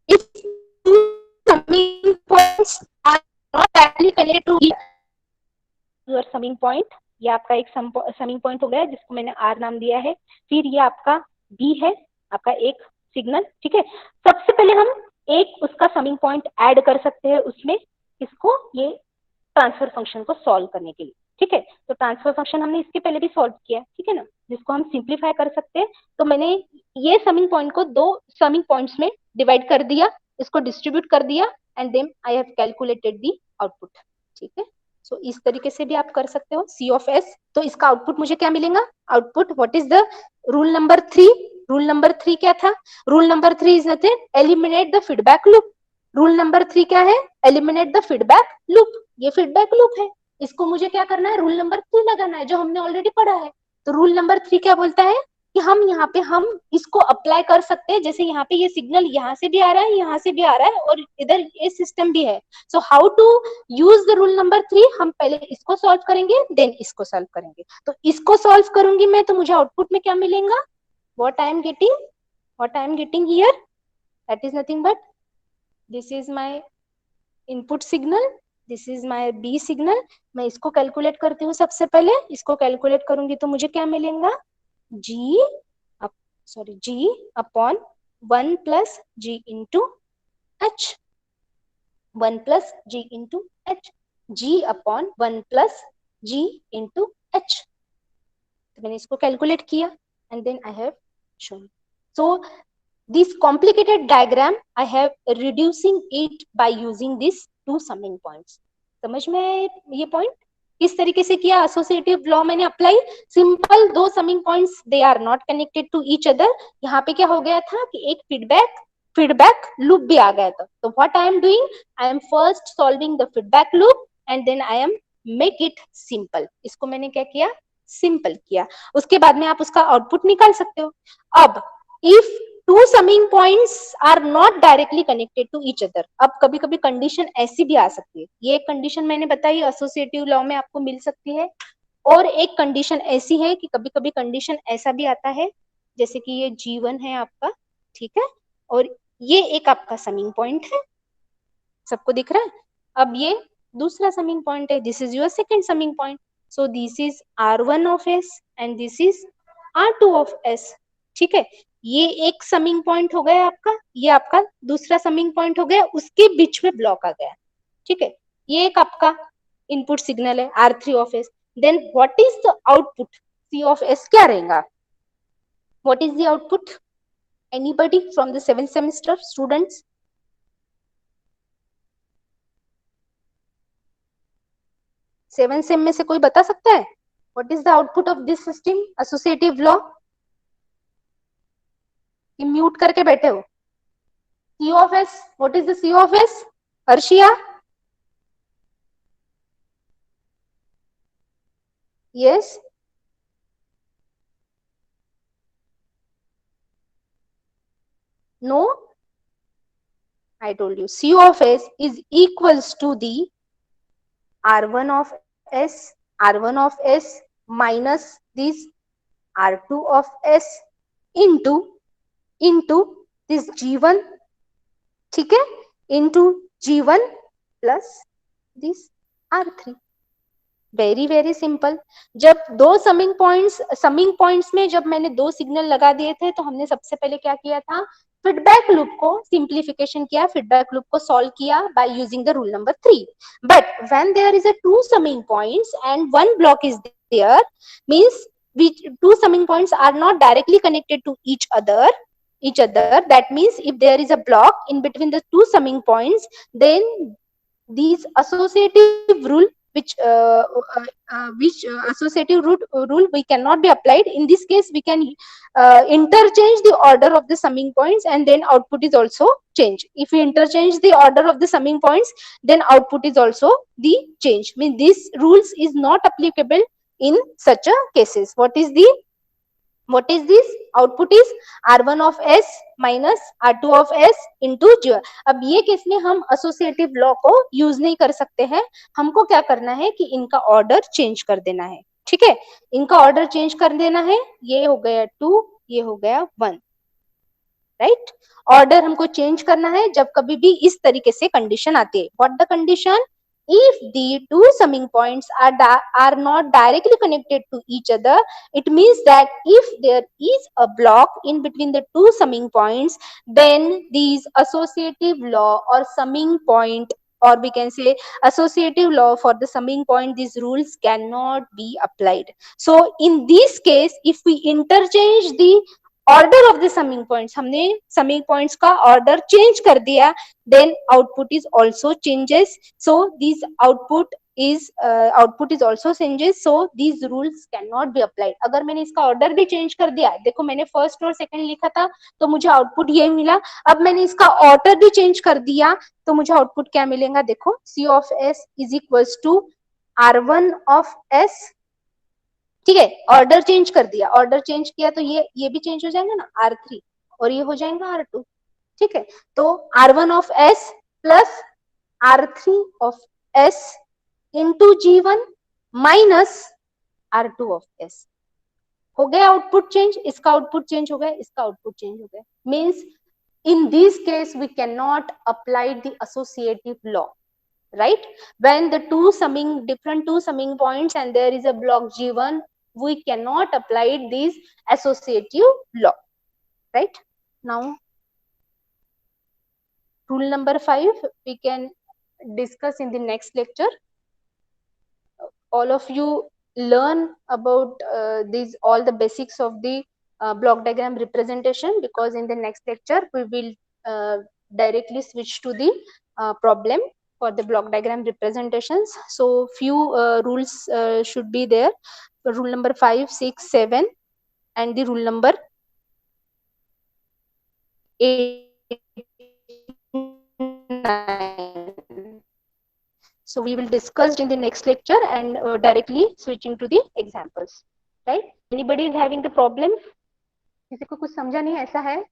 if two summing points are not directly connected to your summing point, ये आपका एक summing point हो गया जिसको मैंने आर नाम दिया है. फिर ये आपका बी है, आपका एक सिग्नल. ठीक है, सबसे पहले हम एक उसका समिंग पॉइंट ऐड कर सकते हैं उसमें, इसको ये ट्रांसफर फंक्शन को सॉल्व करने के लिए. ठीक है, तो ट्रांसफर फंक्शन हमने इसके पहले भी सॉल्व किया, ठीक है ना, जिसको हम सिंप्लीफाई कर सकते हैं. तो मैंने ये समिंग पॉइंट को दो समिंग पॉइंट्स में डिवाइड कर दिया, इसको डिस्ट्रीब्यूट कर दिया, and then I have calculated the output. ठीक है, सो इस तरीके से भी आप कर सकते हो सी ऑफ एस. तो इसका आउटपुट मुझे क्या मिलेगा? Output, what is the rule number 3? Rule number 3 क्या था? Rule number 3 is nothing, eliminate the feedback loop. Rule number 3 क्या है? Eliminate the feedback loop. ये फीडबैक लूप है, इसको मुझे क्या करना है? रूल नंबर 3 लगाना है, जो हमने ऑलरेडी पढ़ा है. तो रूल नंबर 3 क्या बोलता है कि हम यहाँ पे हम इसको अप्लाई कर सकते हैं. जैसे यहाँ पे ये सिग्नल यहाँ से भी आ रहा है, यहाँ से भी आ रहा है, और इधर ये सिस्टम भी है. So how to use the rule number 3? हम पहले इसको सॉल्व करेंगे, देन इसको सॉल्व करेंगे. तो इसको सॉल्व करूंगी मैं, तो मुझे आउटपुट में क्या मिलेगा? what I am getting here, that is nothing but this is my input signal, this is my B signal. मैं इसको कैलकुलेट करती हूँ. सबसे पहले इसको कैलकुलेट करूंगी तो मुझे क्या मिलेगा? G upon 1 plus G into H, 1 plus G into H, G upon 1 plus G into H. तो मैंने इसको कैलकुलेट किया, and then I have shown. So this complicated diagram I have reducing it by using these two summing points. समझ में ये point किस तरीके से किया? एसोसिएटिव लॉ मैंने अप्लाई. सिंपल, दो summing points, they are not connected to each other. यहाँ पे क्या हो गया था कि एक फीडबैक लूप भी आ गया था. तो what I am doing, I am first solving the feedback loop, and then I am make it simple. इसको मैंने क्या किया? सिंपल किया. उसके बाद में आप उसका आउटपुट निकाल सकते हो. अब if two summing points are not directly connected to each other, अब कभी कभी कंडीशन ऐसी भी आ सकती है. ये एक कंडीशन मैंने बताई एसोसिएटिव लॉ में आपको मिल सकती है. और एक कंडीशन ऐसी है कि कभी कभी कंडीशन ऐसा भी आता है, जैसे कि ये G1 है आपका, ठीक है, और ये एक आपका समिंग पॉइंट है, सबको दिख रहा है. अब ये दूसरा समिंग पॉइंट है, this is your second summing point. So this is R1 of S and this is R2 of S. ठीक है, ये एक समिंग पॉइंट हो गया आपका, ये आपका दूसरा समिंग पॉइंट हो गया, उसके बीच में ब्लॉक आ गया. ठीक है, ये एक आपका इनपुट सिग्नल है R3 of S. Then what is the output? C of S क्या रहेगा? What is the output? Anybody from the 7th semester students? Seven sem में से कोई बता सकता है? What is the output of this system associative law? कि mute करके बैठे हो. C of S, what is the C of S? Harshiya? Yes, no? I told you C of S is equals to the R1 of S minus this R2 of S into this G1, ठीक है, into G1 plus this R3. Very very simple. जब दो summing points में जब मैंने दो signal लगा दिए थे, तो हमने सबसे पहले क्या किया था? फीडबैक लूप को सिंप्लीफिकेशन किया, फीडबैक लूप को सॉल्व किया by using the rule number 3. But when there is a two summing points and one block is there, means two summing points are not directly connected to each other. each other, that means if there is a block in between the two summing points, then these associative rule which associative rule we cannot be applied. In this case we can interchange the order of the summing points, and then output is also change. If we interchange the order of the summing points, then output is also the change. Mean this rules is not applicable in such a cases. What is this? Output is R1 of S minus R2 of S into G1. अब ये case में हम associative law को use नहीं कर सकते हैं. हमको क्या करना है कि इनका ऑर्डर चेंज कर देना है. ठीक है, इनका ऑर्डर चेंज कर देना है. ये हो गया 2, ये हो गया 1. राइट, ऑर्डर हमको चेंज करना है जब कभी भी इस तरीके से कंडीशन आती है. What the condition? If the two summing points are not directly connected to each other, it means that if there is a block in between the two summing points, then these associative law or summing point, or we can say associative law for the summing point, these rules cannot be applied. So in this case, if we interchange the order of the summing points, हमने summing points का order change कर दिया, then output is also changes. So these output is also changes. So these rules cannot be applied. अगर मैंने इसका order भी change कर दिया, देखो मैंने first और second लिखा था तो मुझे output ये मिला. अब मैंने इसका order भी change कर दिया तो मुझे output क्या मिलेगा? देखो, C of S is equals to R1 of S. ठीक है, ऑर्डर चेंज कर दिया, ऑर्डर चेंज किया तो ये भी चेंज हो जाएगा ना, R3, और ये हो जाएगा R2. ठीक है, तो R1 of S plus R3 of S into G1 minus R2 of S. हो गया आउटपुट चेंज. इसका आउटपुट चेंज हो गया, इसका आउटपुट चेंज हो गया. Means in this case we cannot apply the associative law, right? When the different two summing points and there is a block G1, we cannot apply this associative law, right? Now rule number 5 we can discuss in the next lecture. All of you learn about these all the basics of the block diagram representation, because in the next lecture we will directly switch to the problem for the block diagram representations. So few rules should be there. Rule number 5, 6, 7 and the rule number 8, 9. So we will discuss in the next lecture and directly switching to the examples, right? Anybody is having the problem? किसी को कुछ समझा नहीं ऐसा है?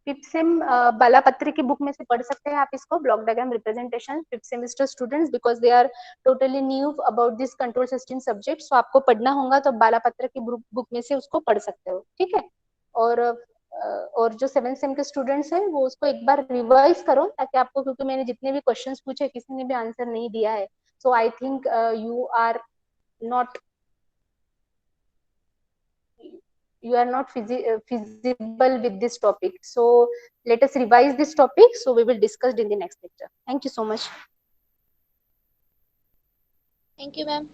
Fifth sem बालापत्र की book में से पढ़ सकते हैं आप इसको, block diagram representation, fifth semester students, because they are totally new about this control system subject. So आपको पढ़ना होगा तो बालापत्र की बुक में से उसको पढ़ सकते हो. ठीक है, और जो 7th सेम के स्टूडेंट्स हैं वो उसको एक बार रिवाइज करो, ताकि आपको, क्योंकि मैंने जितने भी क्वेश्चंस पूछे किसी ने भी आंसर नहीं दिया है. So I think you are not feasible with this topic. So let us revise this topic. So we will discuss in the next lecture. Thank you so much. Thank you, ma'am.